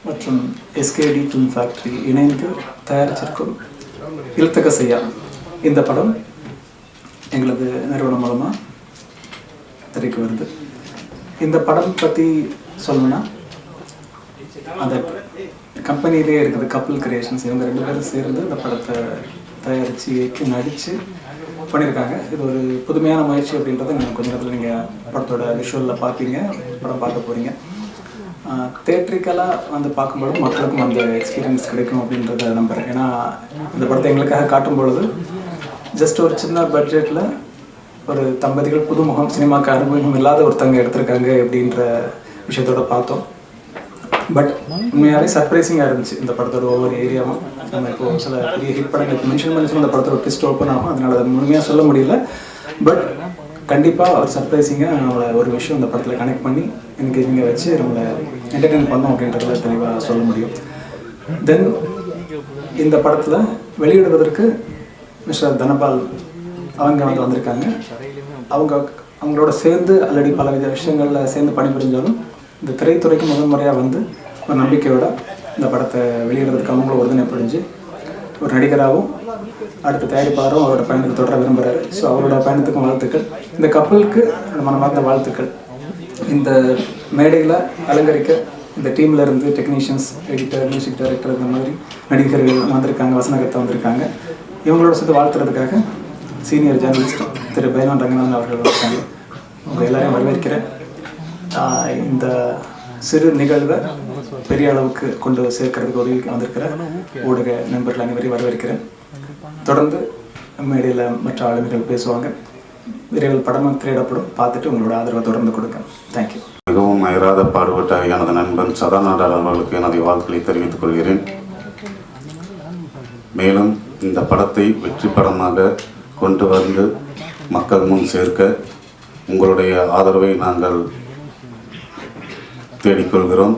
மற்றும் SKD film factory இணைந்து தயாரிச்சிருக்கும் இல்தக செய்யா இந்த படம் எங்களது நிறுவனம் மூலமாக திரைக்கு வருது. இந்த படம் பற்றி சொல்லணும்னா, அந்த கம்பெனியிலே இருக்குது கப்பல் கிரியேஷன்ஸ். இவங்க 2 பேரும் சேர்ந்து இந்த படத்தை தயாரித்து இயக்கி நடித்து பண்ணியிருக்காங்க. இது ஒரு புதுமையான முயற்சி அப்படின்றத நீங்கள் கொஞ்ச நேரத்தில் நீங்கள் படத்தோட விஷுவலில் பார்ப்பீங்க, படம் பார்க்க போகிறீங்க. தேட்ரிக்கலாக வந்து பார்க்கும்போது மக்களுக்கும் அந்த எக்ஸ்பீரியன்ஸ் கிடைக்கும் அப்படின்றத நம்புகிறேன். ஏன்னா இந்த படத்தை எங்களுக்காக காட்டும் பொழுது ஜஸ்ட் ஒரு சின்ன பட்ஜெட்டில் ஒரு தம்பதிகள் புதுமுகம், சினிமாவுக்கு அனுபவம் இல்லாத ஒருத்தங்க எடுத்திருக்காங்க அப்படின்ற விஷயத்தோட பார்த்தோம். பட் உண்மையாகவே சர்ப்ரைசிங்காக இருந்துச்சு இந்த படத்தோட ஒவ்வொரு ஏரியாவும். நம்ம இப்போது சில பெரிய ஹிட் படங்கள் மென்ஷன் பண்ணி அந்த படத்தோட ட்விஸ்ட் ஓப்பன் ஆகும், அதனால் அதை முழுமையாக சொல்ல முடியல. பட் கண்டிப்பாக ஒரு சர்ப்ரைசிங்காக நம்மளை ஒரு விஷயம் இந்த படத்தில் கனெக்ட் பண்ணி எனக்கு இங்கே வச்சு நம்மளை என்டர்டெயின் பண்ணோம் அப்படின்றத தெளிவாக சொல்ல முடியும். தென் இந்த படத்தில் வெளியிடுவதற்கு மிஸ்டர் தனபால் அவங்க வந்திருக்காங்க. அவங்களோட சேர்ந்து ஆல்ரெடி பல வித விஷயங்களில் சேர்ந்து பணிபுரிஞ்சாலும் இந்த திரைத்துறைக்கு முதல் முறையாக வந்து ஒரு நம்பிக்கையோட இந்த படத்தை வெளியிடுறதுக்கு அவங்களும் உறுதுணை புரிஞ்சு ஒரு நடிகராகவும் அடுத்த தயாரிப்பாளரும் அவரோட பயணத்துக்கு தொடர விரும்புகிறாரு. ஸோ அவரோட பயணத்துக்கும் வாழ்த்துக்கள். இந்த கப்பலுக்கு மனமார்ந்த வாழ்த்துக்கள். இந்த மேடையில் அலங்கரிக்க இந்த டீமில் இருந்து டெக்னீஷியன்ஸ், எடிட்டர், மியூசிக் டைரக்டர், இந்த மாதிரி நடிகர்கள் வந்திருக்காங்க, வசனகத்தை வந்திருக்காங்க. இவங்களோட சேர்த்து வாழ்த்துறதுக்காக சீனியர் ஜேர்னலிஸ்ட் திரு பைலான் ரங்கநாதன் அவர்கள் வந்திருக்காங்க. உங்கள் எல்லாரையும் வரவேற்கிறேன். இந்த சிறு நிகழ்வை பெரிய அளவுக்கு கொண்டு சேர்க்கறதுக்கு உதவி வந்திருக்கிற ஊடக நண்பர்கள் அனைவரையும் வரவேற்கிறேன். தொடர்ந்து மேடையில் மற்ற ஆளுமைகள் பேசுவாங்க. விரைவில் படமும் திரையிடப்படும். பார்த்துட்டு உங்களோட ஆதரவை தொடர்ந்து கொடுங்க. தேங்க்யூ. மிகவும் அயராத பாடுபட்ட எனது நண்பன் சதாநாதன் அவர்களுக்கு எனது வாழ்த்துக்களை தெரிவித்துக் கொள்கிறேன். மேலும் இந்த படத்தை வெற்றி படமாக கொண்டு வந்து மக்கள் முன் சேர்க்க உங்களுடைய ஆதரவை நாங்கள் தேடிக்கொள்கிறோம்.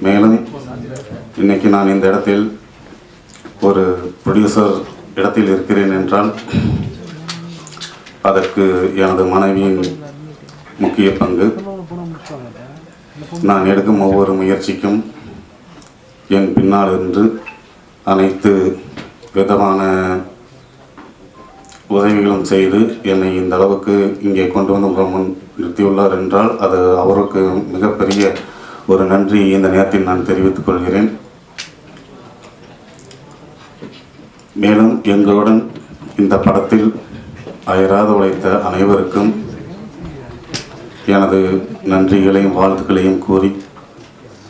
மேலும் இன்றைக்கி நான் இந்த இடத்தில் ஒரு ப்ரொடியூசர் இடத்தில் இருக்கிறேன் என்றால் அதற்கு எனது மனைவியின் முக்கிய பங்கு. நான் எடுக்கும் ஒவ்வொரு முயற்சிக்கும் என் பின்னால் இருந்து அனைத்து விதமான உதவிகளும் செய்து என்னை இந்த அளவுக்கு இங்கே கொண்டு வந்து உங்கள் முன் நிறுத்தியுள்ளார் என்றால் அது அவருக்கு மிகப்பெரிய ஒரு நன்றி இந்த நேரத்தில் நான் தெரிவித்துக் கொள்கிறேன். மேலும் எங்களுடன் இந்த படத்தில் அயராது உழைத்த அனைவருக்கும் எனது நன்றிகளையும் வாழ்த்துக்களையும் கூறி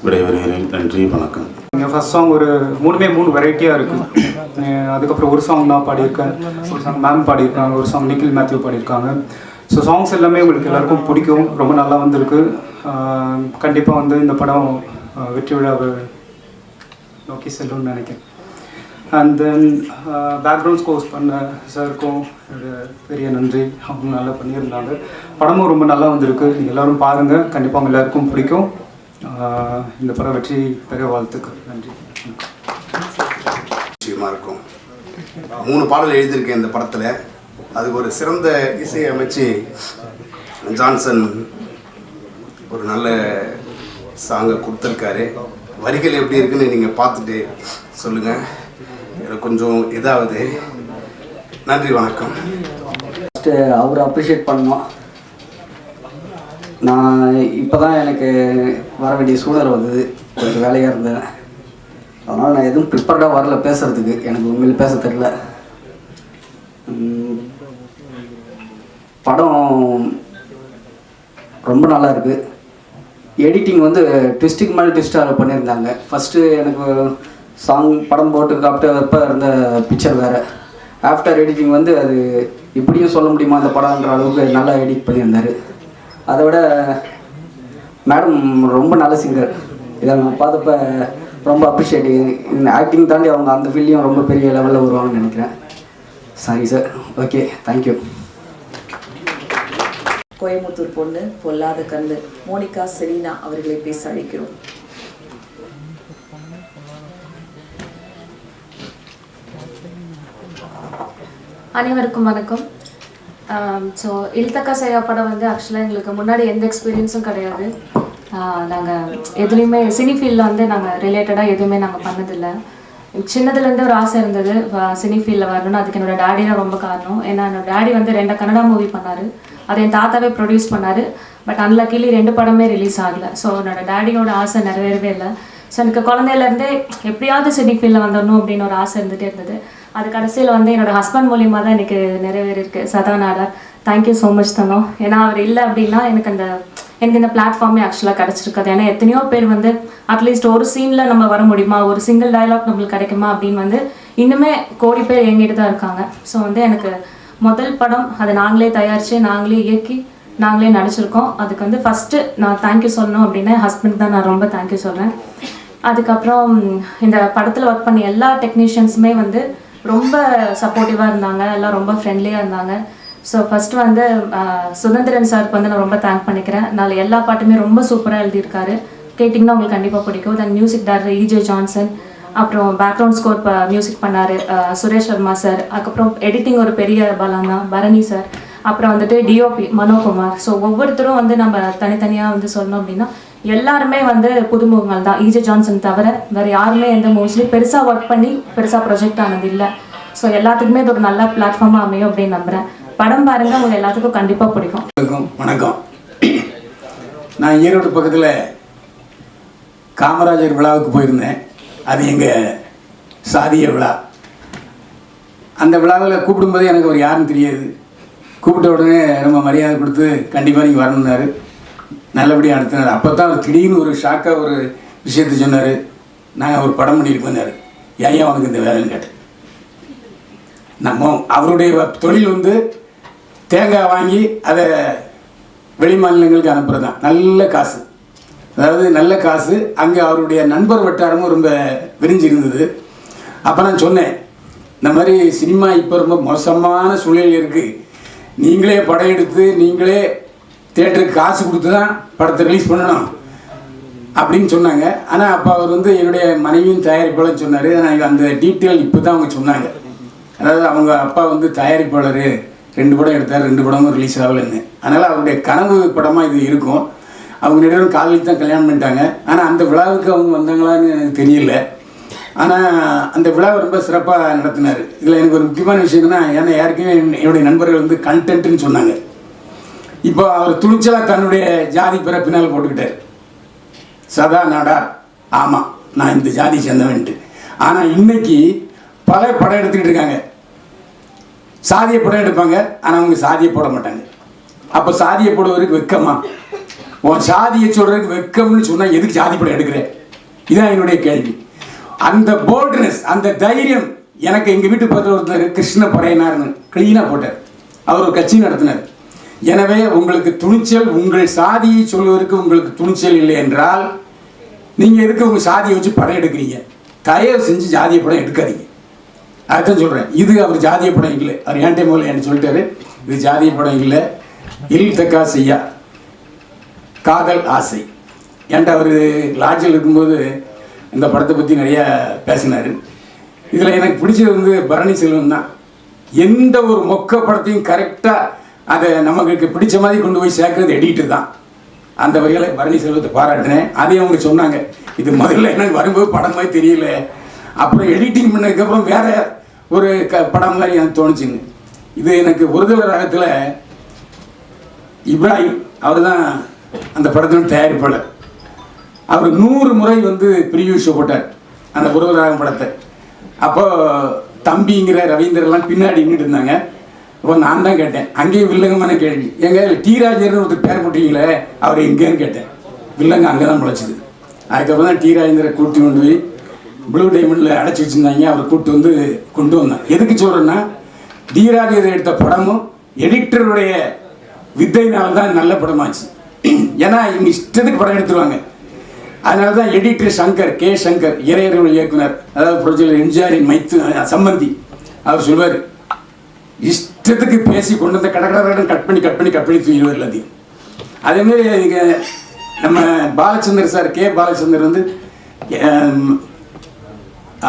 விடைபெறுகிறேன். நன்றி, வணக்கம். ஃபர்ஸ்ட் சாங் ஒரு 3 வெரைட்டியாக இருக்குது. அதுக்கப்புறம் ஒரு சாங் நான் பாடியிருக்கேன், ஒரு சாங் மேம் பாடியிருக்காங்க, ஒரு சாங் நிக்கில் மேத்யூ பாடியிருக்காங்க. ஸோ சாங்ஸ் எல்லாமே உங்களுக்கு எல்லாருக்கும் பிடிக்கும், ரொம்ப நல்லா வந்திருக்கு. கண்டிப்பாக வந்து இந்த படம் வெற்றி விழாவை நோக்கி செல்லும்னு நினைக்கிறேன். அண்ட் தென் பேக்ரவுண்ட் ஸ்கோர்ஸ் பண்ண சாருக்கும் பெரிய நன்றி. அவங்க நல்லா பண்ணியிருந்தாங்க. படமும் ரொம்ப நல்லா வந்திருக்கு. நீங்கள் எல்லோரும் பாருங்கள், கண்டிப்பாக அவங்க எல்லாருக்கும் பிடிக்கும். இந்த படம் வெற்றி பெற வாழ்த்துக்கள். நன்றி. விஷயமா இருக்கும். 3 பாடல் எழுதியிருக்கேன் இந்த படத்தில். அதுக்கு ஒரு சிறந்த இசை அமைச்சு ஜான்சன் ஒரு நல்ல சாங்கை கொடுத்துருக்காரு. வரிகள் எப்படி இருக்குன்னு நீங்கள் பார்த்துட்டு சொல்லுங்கள். எனக்கு கொஞ்சம் இதாவது. நன்றி, வணக்கம். ஃபஸ்ட்டு அவரை அப்ரிஷியேட் பண்ணோம். நான் இப்போ தான் எனக்கு வர வேண்டிய சூழல் வந்தது, கொஞ்சம் வேலையாக இருந்தேன். அதனால் நான் எதுவும் ப்ரிப்பேர்டாக வரல பேசுகிறதுக்கு. எனக்கு உண்மையில் பேச தெரியல. படம் ரொம்ப நல்லா இருக்குது. எடிட்டிங் வந்து ட்விஸ்ட்டுக்கு மேலே ட்விஸ்ட்டாக பண்ணியிருந்தாங்க. ஃபஸ்ட்டு எனக்கு சாங் படம் போட்டு காப்பிட்டப்போ இருந்த பிக்சர் வேறு. ஆஃப்டர் எடிட்டிங் வந்து அது இப்படியும் சொல்ல முடியுமா அந்த படம்ன்ற அளவுக்கு நல்லா எடிட் பண்ணியிருந்தார். அதை விட மேடம் ரொம்ப நல்ல சிங்கர். இதை நான் பார்த்தப்ப ரொம்ப அப்ரிஷியேட். இந்த ஆக்டிங் தாண்டி அவங்க அந்த ஃபீல்டையும் ரொம்ப பெரிய லெவலில் வருவாங்கன்னு நினைக்கிறேன். Sorry sir. Okay, thank you. Coimbatore பொண்ணு பொல்லாத கண்ணு மோனிகா செலீனா அவர்களை பேச அழைக்கிறோம். அனைவருக்கும் வணக்கம். ஸோ இல்தக செய்யா படம் வந்து ஆக்சுவலாக எங்களுக்கு முன்னாடி எந்த எக்ஸ்பீரியன்ஸும் கிடையாது. நாங்கள் எதுலேயுமே சினி ஃபீல்டில் வந்து நாங்கள் ரிலேட்டடாக எதுவுமே நாங்கள் பண்ணதில்லை. சின்னதுலேருந்து ஒரு ஆசை இருந்தது சினி ஃபீல்டில் வரணும்னு. அதுக்கு என்னோடய டேடி தான் ரொம்ப காரணம். ஏன்னா என்னோடய டேடி வந்து 2 கன்னடா மூவி பண்ணார், அதை என் தாத்தாவே ப்ரொடியூஸ் பண்ணார். பட் அன்லக்கிலி 2 படமே ரிலீஸ் ஆகலை. ஸோ என்னோட டேடியோட ஆசை நிறைவேறவே இல்லை. ஸோ எனக்கு குழந்தையிலேருந்தே எப்படியாவது சினி ஃபீல்டில் வந்துடணும் அப்படின்னு ஒரு ஆசை இருந்துகிட்டே இருந்தது. அது கடைசியில் வந்து என்னோடய ஹஸ்பண்ட் மூலியமாக தான் எனக்கு நிறைவேறிருக்கு. சதா Nadar, thank you so much Thane. ஏன்னா அவர் இல்லை அப்படின்னா எனக்கு இந்த பிளாட்ஃபார்மே ஆக்சுவலாக கிடச்சிருக்காது. ஏன்னா எத்தனையோ பேர் வந்து அட்லீஸ்ட் ஒரு சீனில் நம்ம வர முடியுமா, ஒரு சிங்கிள் டயலாக் நம்மளுக்கு கிடைக்குமா அப்படின்னு வந்து இன்னுமே கோடி பேர் எங்கிட்டு தான் இருக்காங்க. ஸோ வந்து எனக்கு முதல் படம் அதை நாங்களே தயாரித்து நாங்களே இயக்கி நாங்களே நடிச்சிருக்கோம். அதுக்கு வந்து ஃபஸ்ட்டு நான் தேங்க்யூ சொல்லணும் அப்படின்னா ஹஸ்பண்ட் தான் நான் ரொம்ப தேங்க்யூ சொல்கிறேன். அதுக்கப்புறம் இந்த படத்தில் ஒர்க் பண்ண எல்லா டெக்னீஷியன்ஸுமே வந்து ரொம்ப சப்போர்ட்டிவாக இருந்தாங்க, எல்லாம் ரொம்ப ஃப்ரெண்ட்லியாக இருந்தாங்க. ஸோ ஃபஸ்ட்டு வந்து சுதந்திரன் சாருக்கு வந்து நான் ரொம்ப தேங்க் பண்ணிக்கிறேன். நான் எல்லா பாட்டுமே ரொம்ப சூப்பராக எழுதியிருக்காரு, கேட்டிங்கன்னா உங்களுக்கு கண்டிப்பாக பிடிக்கும். தென் மியூசிக் டைரக்டர் EJ ஜான்சன், அப்புறம் பேக்ரவுண்ட் ஸ்கோர் மியூசிக் பண்ணார் சுரேஷ் வர்மா சார். அதுக்கப்புறம் எடிட்டிங் ஒரு பெரிய பலம் தான் பரணி சார். அப்புறம் வந்துட்டு DOP மனோகுமார். ஸோ ஒவ்வொருத்தரும் வந்து நம்ம தனித்தனியாக வந்து சொல்லணும் அப்படின்னா எல்லாருமே வந்து புதுமுகங்கள் தான். EJ ஜான்சன் தவிர வேறு யாருமே மோஸ்ட்லி பெருசாக ஒர்க் பண்ணி பெருசாக ப்ரொஜெக்ட் ஆனது இல்லை. ஸோ எல்லாத்துக்குமே இது ஒரு நல்ல பிளாட்ஃபார்மாக அமையும் அப்படின்னு நம்புகிறேன். படம் பாருங்க, அவங்க எல்லாத்துக்கும் கண்டிப்பாக பிடிக்கும். வணக்கம். நான் ஈரோடு பக்கத்தில் காமராஜர் விழாவுக்கு போயிருந்தேன். அது எங்கள் சாதிய விழா. அந்த விழாவில் கூப்பிடும்போது எனக்கு அவர் யாருன்னு தெரியாது. கூப்பிட்ட உடனே ரொம்ப மரியாதை கொடுத்து கண்டிப்பாக நீங்கள் வரணுன்னாரு. நல்லபடியாக நடத்தினார். அப்போ தான் அவர் திடீர்னு ஒரு ஷாக்காக ஒரு விஷயத்தை சொன்னார். நாங்கள் ஒரு படம் பண்ணியிருக்கோன்னாரு. ஏன் அவனுக்கு இந்த வேலைன்னு கேட்டேன். நம்ம அவருடைய தொழில் வந்து தேங்காய் வாங்கி அதை வெளி மாநிலங்களுக்கு அனுப்புகிறது தான். நல்ல காசு, அதாவது நல்ல காசு. அங்கே அவருடைய நண்பர் வட்டாரமும் ரொம்ப விரிஞ்சிருந்தது. அப்போ நான் சொன்னேன், இந்த மாதிரி சினிமா இப்போ ரொம்ப மோசமான சூழ்நிலை இருக்குது, நீங்களே படம் எடுத்து நீங்களே தியேட்டருக்கு காசு கொடுத்து தான் படத்தை ரிலீஸ் பண்ணணும் அப்படின்னு சொன்னாங்க. ஆனால் அப்போ அவர் வந்து என்னுடைய மனைவியும் தயாரிப்பாளர்னு சொன்னார். ஆனால் அந்த டீட்டெயில் இப்போ தான் அவங்க சொன்னாங்க. அதாவது அவங்க அப்பா வந்து தயாரிப்பாளர், 2 படம் எடுத்தார், 2 படமும் ரிலீஸ் ஆகலைன்னு. அதனால் அவருடைய கனவு படமாக இது இருக்கும். அவங்க நேரம் காலையில் தான் கல்யாணம் பண்ணிட்டாங்க. ஆனால் அந்த விழாவுக்கு அவங்க வந்தாங்களான்னு எனக்கு தெரியல. ஆனால் அந்த விழாவை ரொம்ப சிறப்பாக நடத்தினார். இதில் எனக்கு ஒரு முக்கியமான விஷயம் என்னன்னா, ஏன்னா யாருக்குமே என்னுடைய நண்பர்கள் வந்து கண்டென்ட்னு சொன்னாங்க. இப்போ அவர் துணிச்சலாக தன்னுடைய ஜாதி பிற பின்னால் போட்டுக்கிட்டார். சதா நாடார், ஆமாம் நான் இந்த ஜாதி சேர்ந்தவன்ட்டு. ஆனால் இன்னைக்கு பல படம் எடுத்துக்கிட்டு இருக்காங்க. சாதியை படம் எடுப்பாங்க, ஆனால் அவங்க சாதியை போட மாட்டாங்க. அப்போ சாதியை போடுவதற்கு வெக்கமா? உன் சாதியை சொல்றதுக்கு வெக்கம்னு சொன்னால் எதுக்கு ஜாதி படம் எடுக்கிறேன்? இதான் என்னுடைய கேள்வி. அந்த போல்ட்னஸ், அந்த தைரியம் எனக்கு எங்கள் வீட்டு பக்கத்தில் ஒருத்தர் கிருஷ்ண பறையனார்னு கிளீனாக போட்டார். அவர் ஒரு கட்சி நடத்தினார். எனவே உங்களுக்கு துணிச்சல், உங்கள் சாதியை சொல்வதற்கு உங்களுக்கு துணிச்சல் இல்லை என்றால் நீங்கள் எதுக்கு உங்கள் சாதியை வச்சு படம் எடுக்கிறீங்க? தயவு செஞ்சு ஜாதிய படம் எடுக்காதீங்க. அதுதான் சொல்கிறேன். இது அவர் ஜாதிய படம் இல்லை. அவர் ஏன்டே முதல்ல என்ன சொல்லிட்டாரு, இது ஜாதிய படம் இல்லை, இல் தக்கா செய்யா காதல் ஆசை. ஏன்ட்ட அவர் லாட்ஜில் இருக்கும்போது இந்த படத்தை பற்றி நிறையா பேசினார். இதில் எனக்கு பிடிச்சது வந்து பரணி செல்வன் தான். எந்த ஒரு மொக்க படத்தையும் கரெக்டாக அதை நமக்கு பிடிச்ச மாதிரி கொண்டு போய் சேர்க்கறது எடிட்டர் தான். அந்த வகையில் பரணி செல்வத்தை பாராட்டினேன். அதையும் அவங்க சொன்னாங்க, இது முதல்ல எனக்கு வரும்போது படம் மாதிரி தெரியல, அப்புறம் எடிட்டிங் பண்ணதுக்கப்புறம் வேற ஒரு படம் மாதிரி எனக்கு தோணுச்சுங்க. இது எனக்கு ஒருதலை ராகத்தில் இப்ராஹிம் அவர் தான் அந்த படத்தின் தயாரிப்பாளர். அவர் 100 முறை வந்து ப்ரிவியூ ஷோ போட்டார் அந்த ஒருதலை ராகம் படத்தை. அப்போ தம்பிங்கிற ரவீந்திரலாம் பின்னாடி நின்றுட்டு இருந்தாங்க. அப்போ நான் தான் கேட்டேன், அங்கேயும் வில்லங்கமான கேள்வி, எங்க டி ராஜேந்திரன் ஒருத்தர் பேர் போட்டீங்களே அவர் எங்கேன்னு கேட்டேன். வில்லங்க அங்கே தான் முளைச்சிது. அதுக்கப்புறம் தான் டி ராஜேந்திர கூட்டி கொண்டு போய் ப்ளூ டைமண்டில் அடைச்சி வச்சுருந்தாங்க. அவரை கூப்பிட்டு வந்து கொண்டு வந்தேன். எதுக்கு சொல்கிறேன்னா, டி ராஜேந்திரன் எடுத்த படமும் எடிட்டருடைய வித்தையினால்தான் நல்ல படமாச்சு. ஏன்னா இவங்க இஷ்டத்துக்கு படம் எடுத்துருவாங்க. அதனால தான் எடிட்டர் சங்கர், கே சங்கர், இறையர்கள் இயக்குனர், அதாவது ப்ரொஜெக்டர் எம்ஜிஆரின் மைத்து சம்பந்தி, அவர் சொல்வார், இஷ்டத்துக்கு பேசி கொண்டு வந்த கடற்கடன் கட் பண்ணி தூக்கிடுவார் எல்லாத்தையும். அதேமாரி இங்கே நம்ம பாலச்சந்தர் சார், கே பாலச்சந்தர் வந்து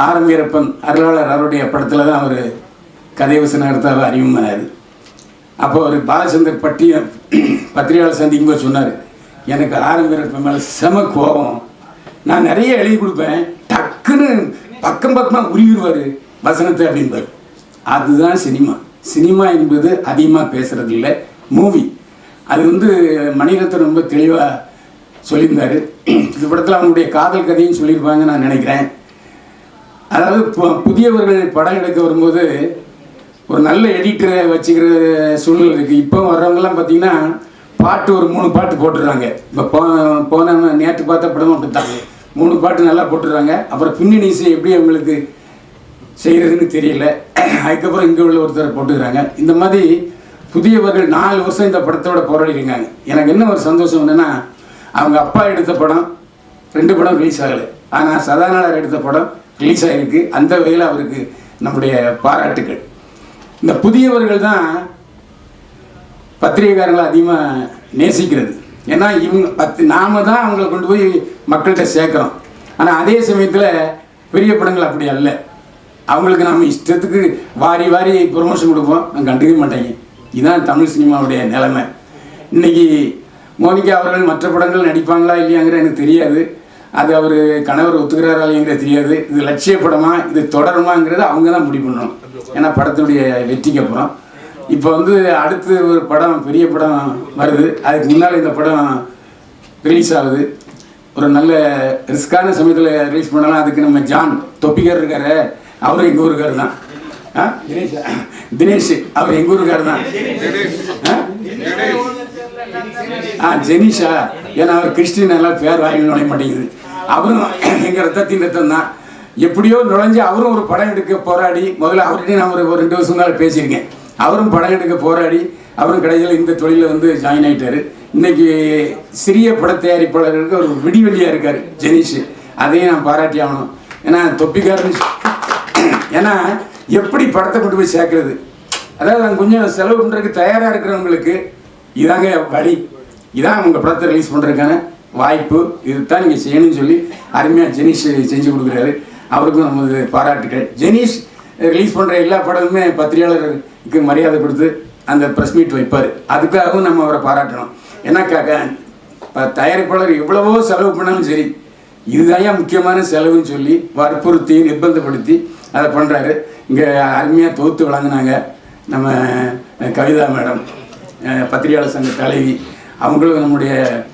ஆர் வீரப்பன் அருளாளர் அவருடைய படத்தில் தான் அவர் கதை வசனத்தை அறிமுகமானார். அப்போ அவர் பாலச்சந்தர் பற்றியாளர் சந்திக்கும்போது சொன்னார், எனக்கு ஆரம்பிக்கிற மேலே செம கோபம். நான் நிறைய எழுதி கொடுப்பேன், டக்குன்னு பக்கமாக உருவிடுவார் வசனத்தை அப்படின்பார். அதுதான் சினிமா. சினிமா என்பது அதிகமாக பேசுகிறது இல்லை, மூவி. அது மணிரத்னம் ரொம்ப தெளிவாக சொல்லியிருந்தார். இந்த படத்தில் அவங்களுடைய காதல் கதையும் சொல்லியிருப்பாங்கன்னு நான் நினைக்கிறேன். அதாவது புதியவர்கள் படம் எடுக்க வரும்போது ஒரு நல்ல எடிட்டரை வச்சுக்கிற சூழ்நிலை இருக்குது. இப்போ வர்றவங்கெல்லாம் பார்த்தீங்கன்னா பாட்டு ஒரு 3 பாட்டு போட்டுடுறாங்க. இப்போ போன நேற்று பார்த்த படமும் அப்படித்தாங்க, 3 பாட்டு நல்லா போட்டுடுறாங்க. அப்புறம் பின்னணி இசை எப்படி அவங்களுக்கு செய்கிறதுன்னு தெரியல. அதுக்கப்புறம் இங்கே உள்ள ஒருத்தரை போட்டுக்கிறாங்க. இந்த மாதிரி புதியவர்கள் 4 வருஷம் இந்த படத்தோட போராடிருக்காங்க. எனக்கு என்ன ஒரு சந்தோஷம் என்னென்னா, அவங்க அப்பா எடுத்த படம் 2 படம் ரிலீஸ் ஆகலை, ஆனால் சதாநாளர் எடுத்த படம் ரிலீஸ் ஆகிருக்கு. அந்த வகையில் அவருக்கு நம்முடைய பாராட்டுக்கள். இந்த புதியவர்கள் தான் பத்திரிகைக்காரங்களை அதிகமாக நேசிக்கிறது. ஏன்னா நாம தான் அவங்கள கொண்டு போய் மக்கள்கிட்ட சேர்க்குறோம். ஆனால் அதே சமயத்தில் பெரிய படங்கள் அப்படி அல்ல. அவங்களுக்கு நம்ம இஷ்டத்துக்கு வாரி வாரி ப்ரொமோஷன் கொடுப்போம், அவங்க கண்டுக்க மாட்டாங்க. இதுதான் தமிழ் சினிமாவுடைய நிலைமை. இன்றைக்கி மோனிகா அவர்கள் மற்ற படங்கள் நடிப்பாங்களா இல்லையாங்கிற எனக்கு தெரியாது. அது அவர் கணவர் ஒத்துக்கிறாரா இல்லையாங்கிறது தெரியாது. இது லட்சிய படமா, இது தொடருமாங்கிறது அவங்க தான் முடிவு பண்ணணும். ஏன்னா படத்துடைய வெற்றிக்கு அப்புறம் இப்போ அடுத்து ஒரு படம், பெரிய படம் வருது. அதுக்கு முன்னால் இந்த படம் ரிலீஸ் ஆகுது. ஒரு நல்ல ரிஸ்கான சமயத்தில் ரிலீஸ் பண்ணலாம். அதுக்கு நம்ம ஜான் தொப்பிக்கார் இருக்காரு, அவரும் எங்கள் ஊருக்கார் தான். தினேஷ் அவர் எங்கள் ஊருக்கார் தான். ஜெனிஷா, ஏன்னா அவர் கிறிஸ்டின் எல்லாம் பேர் வாயில் நுழைய மாட்டேங்குது. அவரும் எங்கள் ரத்தத்தின் ரத்தம் தான். எப்படியோ நுழைஞ்சு அவரும் ஒரு படம் எடுக்க போராடி, முதல்ல அவர்கிட்ட நான் ஒரு 2 வருஷம் முன்னால் பேசியிருக்கேன். அவரும் படம் எடுக்க போராடி அவரும் கடைசியில் இந்த தொழிலில் ஜாயின் ஆகிட்டார். இன்றைக்கி சிறிய பட தயாரிப்பாளர்களுக்கு ஒரு விடிவெளியாக இருக்கார் ஜெனிஷ். அதையும் நான் பாராட்டி ஆகணும். ஏன்னா தொப்பிக்காரன், ஏன்னா எப்படி படத்தை கொண்டு போய் சேர்க்கறது, அதாவது நான் கொஞ்சம் செலவு பண்ணுறதுக்கு தயாராக இருக்கிறவங்களுக்கு இதாங்க வழி, இதான் உங்கள் படத்தை ரிலீஸ் பண்ணுறதுக்கான வாய்ப்பு, இதுதான் நீங்கள் செய்யணும்னு சொல்லி அருமையாக ஜெனிஷ் செஞ்சு கொடுக்குறாரு. அவருக்கும் நமது பாராட்டுகள். ஜெனிஷ் ரிலீஸ் பண்ணுற எல்லா படமுமே பத்திரிகையாளருக்கு மரியாதை கொடுத்து அந்த ப்ரெஸ் மீட் வைப்பார். அதுக்காகவும் நம்ம அவரை பாராட்டணும். ஏன்னா தயாரிப்பாளர் எவ்வளவோ செலவு பண்ணாலும் சரி, இதுதான் முக்கியமான செலவுன்னு சொல்லி வற்புறுத்தி நிர்பந்தப்படுத்தி அதை பண்ணுறாரு. இங்கே அருமையாக தொகுத்து வழங்கினாங்க நம்ம கவிதா மேடம், பத்திரிகையாளர் சங்க தலைவி. அவங்களும் நம்முடைய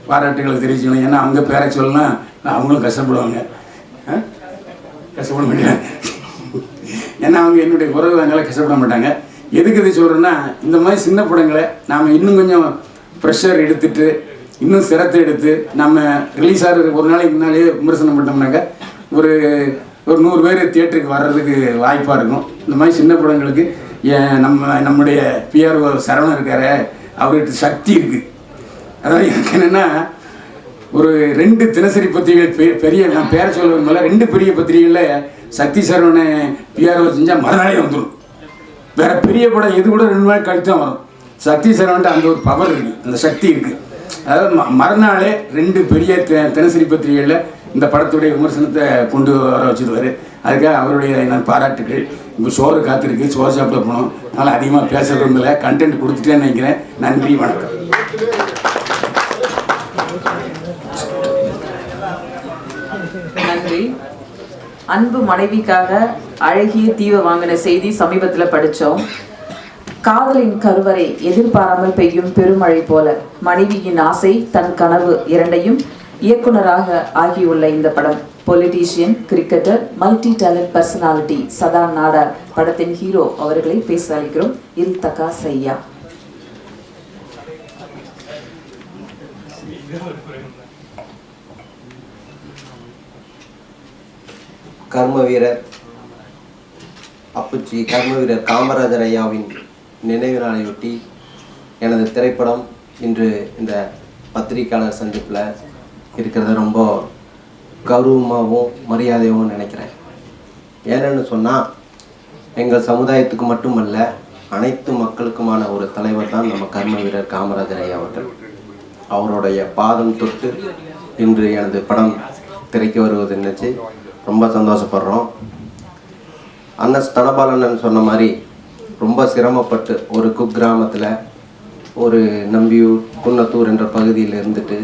பாராட்டுகளை தெரிவிக்கணும். ஏன்னா அவங்க பேரை சொல்லலாம் அவங்களும் கஷ்டப்படுவாங்க, கஷ்டப்பட மாட்டாங்க. ஏன்னா அவங்க என்னுடைய உறவு, அதனால் கஷ்டப்பட மாட்டாங்க. எதுக்கு இது சொல்கிறேன்னா, இந்த மாதிரி சின்ன படங்களை நாம் இன்னும் கொஞ்சம் ப்ரெஷர் எடுத்துட்டு, இன்னும் சிரத்தை எடுத்து நம்ம ரிலீஸ் ஆகிற ஒரு நாளைக்கு முன்னாலே விமர்சனம் பண்ணோம்னாக்க ஒரு 100 பேர் தியேட்டருக்கு வர்றதுக்கு வாய்ப்பாக இருக்கும். இந்த மாதிரி சின்ன படங்களுக்கு நம்முடைய பிஆர்ஓ சரவணன் இருக்கார், அவர்கிட்ட சக்தி இருக்குது. அதாவது எனக்கு என்னென்னா, ஒரு 2 தினசரி பத்திரிகைகள் பெரிய, நான் பேர சொல்ல விரும்பல, 2 பெரிய பத்திரிகைகளில் சக்தி சரவணை பிஆர்ஓ செஞ்சால் மறுநாளே வந்துடும். வேறு பெரிய படம் எது கூட 2 நாள் கழித்து தான் வரும். சக்தி சரவணன் அந்த ஒரு பவர் இருக்குது, அந்த சக்தி இருக்குது. அதாவது மறுநாளே 2 பெரிய தினசரி பத்திரிகைகளில் இந்த படத்துடைய விமர்சனத்தை கொண்டு வர வச்சுருவார். அதுக்காக அவருடைய நான் பாராட்டுகள். இப்போ சோறு காத்திருக்கு, சோறு சாப்பிட போகணும். அதனால் அதிகமாக பேச விரும்பலை, கண்டென்ட் கொடுத்துட்டேன்னு நினைக்கிறேன். நன்றி, வணக்கம். நன்றி. அன்பு மனைவிக்காக அழகிய தீவை வாங்கின செய்தி சமீபத்தில் படித்தோம். காதலின் கருவறை எதிர்பாராமல் பெய்யும் பெருமழை போல மனைவியின் ஆசை, தன் கனவு இரண்டையும் இயக்குனராக ஆகியுள்ள இந்த படம் politician, cricketer, multi talent personality சதா நாடார் படத்தின் ஹீரோ அவர்களை பேச அளிக்கிறோம். இல்தகா சையா. கர்ம வீரர் அப்புச்சி கர்ம வீரர் காமராஜர் ஐயாவின் நினைவு நாளையொட்டி எனது திரைப்படம் இன்று இந்த பத்திரிகையாளர் சந்திப்பில் இருக்கிறத ரொம்ப கௌரவமாகவும் மரியாதையாகவும் நினைக்கிறேன். ஏன்னு சொன்னால், எங்கள் சமுதாயத்துக்கு மட்டுமல்ல, அனைத்து மக்களுக்குமான ஒரு தலைவர் தான் நம்ம கர்ம வீரர் காமராஜர் ஐயா அவர்கள். அவருடைய பாதம் தொட்டு இன்று எனது படம் திரைக்கு வருவது நினச்சி ரொம்ப சந்தோஷப்படுறோம். அண்ணன் தனபாலன் சொன்ன மாதிரி ரொம்ப சிரமப்பட்டு ஒரு குக்கிராமத்தில் ஒரு நம்பியூர் குன்னத்தூர் என்ற பகுதியில் இருந்துட்டு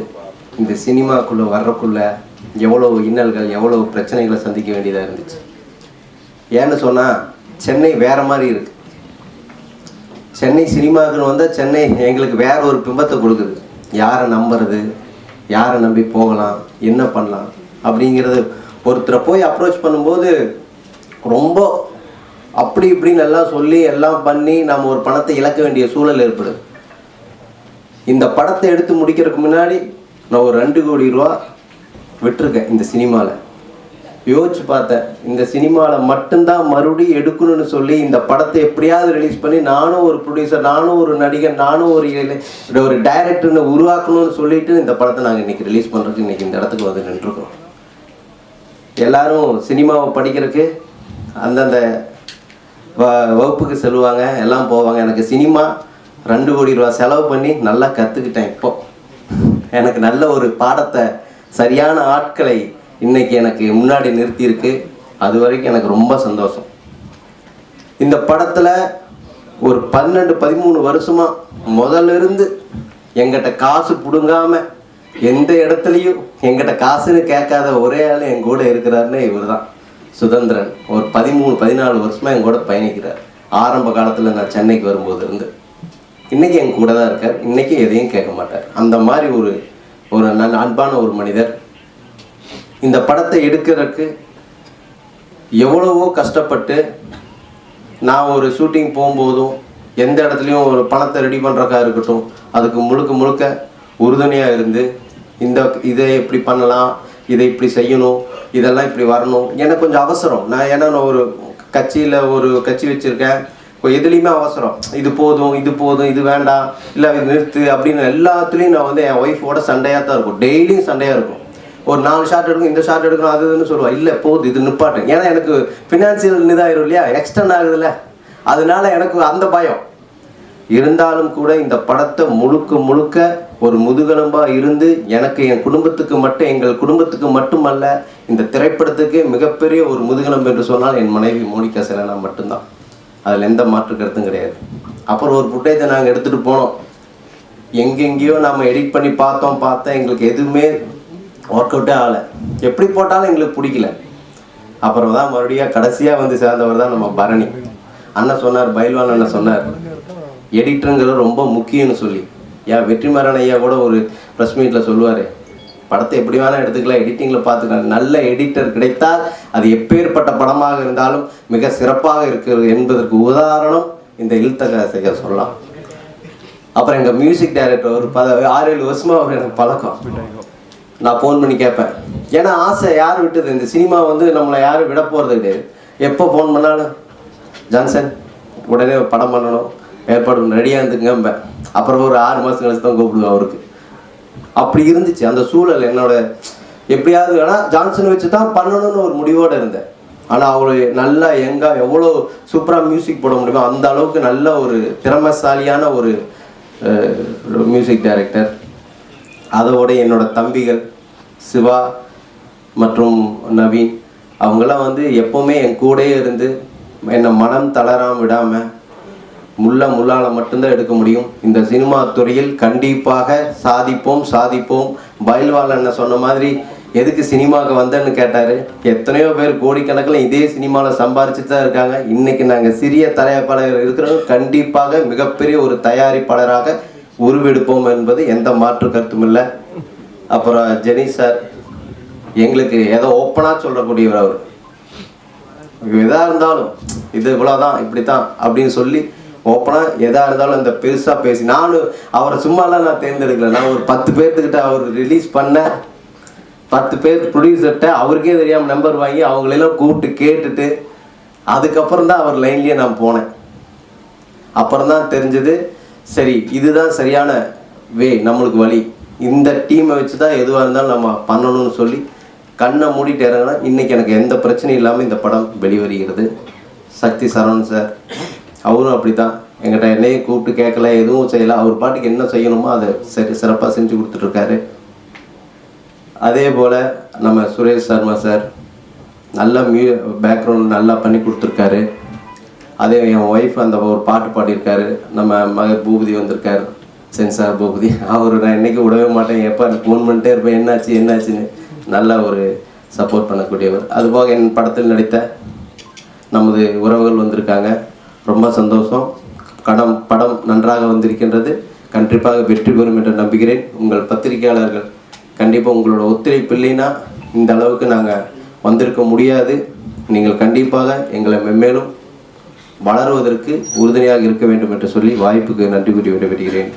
இந்த சினிமாக்குள்ளே வர்றக்குள்ளே எவ்வளோ இன்னல்கள் எவ்வளோ பிரச்சனைகளை சந்திக்க வேண்டியதாக இருந்துச்சு. ஏன்னு சொன்னால் சென்னை வேறு மாதிரி இருக்குது. சென்னை சினிமாவுக்குன்னு வந்தால் சென்னை எங்களுக்கு வேற ஒரு பிம்பத்தை கொடுக்குது. யாரை நம்புறது, யாரை நம்பி போகலாம், என்ன பண்ணலாம் அப்படிங்கிறது. ஒருத்தரை போய் அப்ரோச் பண்ணும்போது ரொம்ப அப்படி இப்படின்னு எல்லாம் சொல்லி எல்லாம் பண்ணி நம்ம ஒரு பணத்தை இழக்க வேண்டிய சூழல் ஏற்படுது. இந்த படத்தை எடுத்து முடிக்கிறதுக்கு முன்னாடி நான் ஒரு 2 கோடி ரூபா விட்டுருக்கேன் இந்த சினிமாவில். யோசிச்சு பார்த்தேன், இந்த சினிமாவில் மட்டும்தான் மறுபடியும் எடுக்கணும்னு சொல்லி இந்த படத்தை எப்படியாவது ரிலீஸ் பண்ணி நானும் ஒரு ப்ரொடியூசர், நானும் ஒரு நடிகர், நானும் ஒரு டைரக்டர்னு உருவாக்கணும்னு சொல்லிட்டு இந்த படத்தை நாங்கள் இன்றைக்கி ரிலீஸ் பண்ணுறதுக்கு இன்றைக்கி இந்த இடத்துக்கு வந்து நின்றுருக்கோம். எல்லாரும் சினிமாவை படிக்கிறதுக்கு அந்தந்த வகுப்புக்கு செல்வாங்க, எல்லாம் போவாங்க. எனக்கு சினிமா 2 கோடி ரூபா செலவு பண்ணி நல்லா கற்றுக்கிட்டேன். இப்போ எனக்கு நல்ல ஒரு பாடத்தை, சரியான ஆட்களை இன்னைக்கு எனக்கு முன்னாடி நிறுத்தியிருக்கு. அது வரைக்கும் எனக்கு ரொம்ப சந்தோஷம். இந்த படத்தில் ஒரு 12-13 வருஷமாக முதல்ல இருந்து எங்கிட்ட காசு பிடுங்காமல் எந்த இடத்துலையும் எங்கிட்ட காசுன்னு கேட்காத ஒரே ஆள் என் கூட இருக்கிறாருன்னு இவர் தான், சுதந்திரன். ஒரு 13-14 வருஷமாக என் கூட பயணிக்கிறார். ஆரம்ப காலத்தில் நான் சென்னைக்கு வரும்போது இருந்து இன்றைக்கி என் கூட தான் இருக்கார். இன்றைக்கி எதையும் கேட்க மாட்டார். அந்த மாதிரி ஒரு நல்ல அன்பான ஒரு மனிதர். இந்த படத்தை எடுக்கிறதுக்கு எவ்வளவோ கஷ்டப்பட்டு, நான் ஒரு ஷூட்டிங் போகும்போதும் எந்த இடத்துலையும் ஒரு பணத்தை ரெடி பண்ணுறக்கா இருக்கட்டும், அதுக்கு முழுக்க உறுதுணையாக இருந்து இதை எப்படி பண்ணலாம், இதை இப்படி செய்யணும், இதெல்லாம் இப்படி வரணும். எனக்கு கொஞ்சம் அவசரம். ஏன்னா நான் ஒரு கட்சி வச்சுருக்கேன். எதுலேயுமே அவசரம். இது போதும், இது வேண்டாம், இல்லை இது நிறுத்து அப்படின்னு எல்லாத்துலேயும் நான் வந்து என் ஒய்ஃபோட சண்டையாக தான் இருக்கும். டெய்லியும் சண்டையாக இருக்கும். ஒரு 4 ஷாட் எடுக்கும், இந்த ஷாட் எடுக்கணும், அதுன்னு சொல்லுவாள். இல்லை போதும், இது நிப்பாட்டு. ஏன்னா எனக்கு ஃபினான்சியல் இதாயிரும் இல்லையா, எக்ஸ்டர்ன் ஆகுதுல்ல, அதனால எனக்கு அந்த பயம் இருந்தாலும் கூட இந்த படத்தை முழுக்க ஒரு முதுகெலும்பாக இருந்து எனக்கு என் குடும்பத்துக்கு மட்டும், எங்கள் குடும்பத்துக்கு மட்டுமல்ல, இந்த திரைப்படத்துக்கு மிகப்பெரிய ஒரு முதுகெலும்பு என்று சொன்னால் என் மனைவி மோனிகா செலனா மட்டும்தான். அதில் எந்த மாற்று கருத்தும் கிடையாது. அப்புறம் ஒரு ஃபுட்டேஜை நாங்கள் எடுத்துகிட்டு போனோம். எங்கெங்கேயோ நம்ம எடிட் பண்ணி பார்த்தேன். எங்களுக்கு எதுவுமே ஒர்க் அவுட்டே ஆகலை. எப்படி போட்டாலும் எங்களுக்கு பிடிக்கல. அப்புறம் தான் மறுபடியும் கடைசியாக வந்து சேர்ந்தவர் தான் நம்ம பரணி அண்ணன் சொன்னார். பைல்வான் அண்ணன் சொன்னார், எடிட்டருங்கிறது ரொம்ப முக்கியம்னு சொல்லி. வெற்றிமாறன் ஐயா கூட ஒரு ப்ரெஸ் மீட்டில் சொல்லுவார், படத்தை எப்படி வேணால் எடுத்துக்கலாம், எடிட்டிங்கில் பார்த்துக்கலாம். நல்ல எடிட்டர் கிடைத்தால் அது எப்பேற்பட்ட படமாக இருந்தாலும் மிக சிறப்பாக இருக்கிறது என்பதற்கு உதாரணம் இந்த இழுத்தகை சொல்லலாம். அப்புறம் எங்கள் மியூசிக் டைரக்டர் ஒரு 6-7 வருஷமாக அவர் எனக்கு பழக்கம். நான் ஃபோன் பண்ணி கேட்பேன். ஏன்னா ஆசை யார் விட்டது, இந்த சினிமா வந்து நம்மளை யாரும் விட போகிறது கிடையாது. எப்போ ஃபோன் பண்ணாலும் ஜான்சன் உடனே படம் பண்ணணும், ஏற்பாடு ரெடியாக இருந்துங்க. அப்புறம் ஒரு 6 மாதம் கழிச்சு தான் கூப்பிடுவேன் அவருக்கு. அப்படி இருந்துச்சு அந்த சூழல் என்னோட. எப்படியாவது ஆனால் ஜான்சன் வச்சு தான் பண்ணணும்னு ஒரு முடிவோடு இருந்தேன். ஆனால் அவரு நல்லா எவ்வளோ சூப்பராக மியூசிக் போட முடியுமோ அந்த அளவுக்கு நல்ல ஒரு திறமைசாலியான ஒரு மியூசிக் டைரக்டர். அதோட என்னோட தம்பிகள் சிவா மற்றும் நவீன், அவங்களாம் வந்து எப்போவுமே என் கூடயே இருந்து என்னை மனம் தளராமல் விடாமல் முள்ளால் மட்டும்தான் எடுக்க முடியும். இந்த சினிமா துறையில் கண்டிப்பாக சாதிப்போம். பைல்வால் அண்ணன் சொன்ன மாதிரி எதுக்கு சினிமாவுக்கு வந்தேன்னு கேட்டார். எத்தனையோ பேர் கோடிக்கணக்கில் இதே சினிமாவில் சம்பாரிச்சுட்டு தான் இருக்காங்க. இன்றைக்கி நாங்கள் சிறிய தயாரிப்பாளர் இருக்கிறவங்க கண்டிப்பாக மிகப்பெரிய ஒரு தயாரிப்பாளராக உருவெடுப்போம் என்பது எந்த மாற்று கருத்தும் இல்லை. அப்புறம் ஜெனி சார் எங்களுக்கு ஏதோ ஓப்பனாக சொல்லக்கூடியவர். அவர் எதாக இருந்தாலும் இது இவ்வளோதான், இப்படி தான் அப்படின்னு சொல்லி ஓப்பனாக எதாக இருந்தாலும் அந்த பெருசாக பேசி, நானும் அவரை சும்மாலாம் நான் தேர்ந்தெடுக்கல. நான் ஒரு 10 பேர்த்துக்கிட்ட அவர் ரிலீஸ் பண்ண 10 பேர் ப்ரொடியூசர்கிட்ட அவருக்கே தெரியாமல் நம்பர் வாங்கி அவங்களெல்லாம் கூப்பிட்டு கேட்டுட்டு அதுக்கப்புறம் தான் அவர் லைன்லேயே நான் போனேன். அப்புறம் தான் தெரிஞ்சது, சரி இதுதான் சரியான நம்மளுக்கு வழி, இந்த டீமை வச்சு தான் எதுவாக இருந்தாலும் நம்ம பண்ணணும்னு சொல்லி கண்ணை மூடிட்டு இறங்கினா இன்றைக்கி எனக்கு எந்த பிரச்சனையும் இல்லாமல் இந்த படம் வெளிவருகிறது. சக்தி சரவணன் சார் அவரும் அப்படி தான் எங்கிட்ட என்னையும் கூப்பிட்டு கேட்கல, எதுவும் செய்யலை. அவர் பாட்டுக்கு என்ன செய்யணுமோ அதை சிறப்பாக செஞ்சு கொடுத்துட்ருக்காரு. அதே போல் நம்ம சுரேஷ் சர்மா சார் நல்ல பேக்ரவுண்ட் நல்லா பண்ணி கொடுத்துருக்காரு. அதே என் ஒய்ஃப் அந்த ஒரு பாட்டு பாடியிருக்காரு. நம்ம மக பூபதி வந்திருக்காரு. சென்சார் பூபதி அவர் நான் என்றைக்கும் விடவே மாட்டேன், எப்போ ஃபோன் பண்ணிட்டே இருப்பேன் என்னாச்சுன்னு நல்ல ஒரு சப்போர்ட் பண்ணக்கூடியவர். அதுபோக என் படத்தில் நடித்த நமது உறவுகள் வந்திருக்காங்க, ரொம்ப சந்தோஷம். படம் நன்றாக வந்திருக்கின்றது, கண்டிப்பாக வெற்றி பெறும் என்று நம்புகிறேன். உங்கள் பத்திரிகையாளர்கள் கண்டிப்பாக உங்களோட ஒத்துழைப்பு இல்லைன்னா இந்த அளவுக்கு நாங்கள் வந்திருக்க முடியாது. நீங்கள் கண்டிப்பாக எங்களை மென்மேலும் வளருவதற்கு உறுதுணையாக இருக்க வேண்டும் என்று சொல்லி வாய்ப்புக்கு நன்றி கூறி விடைபெறுகிறேன்.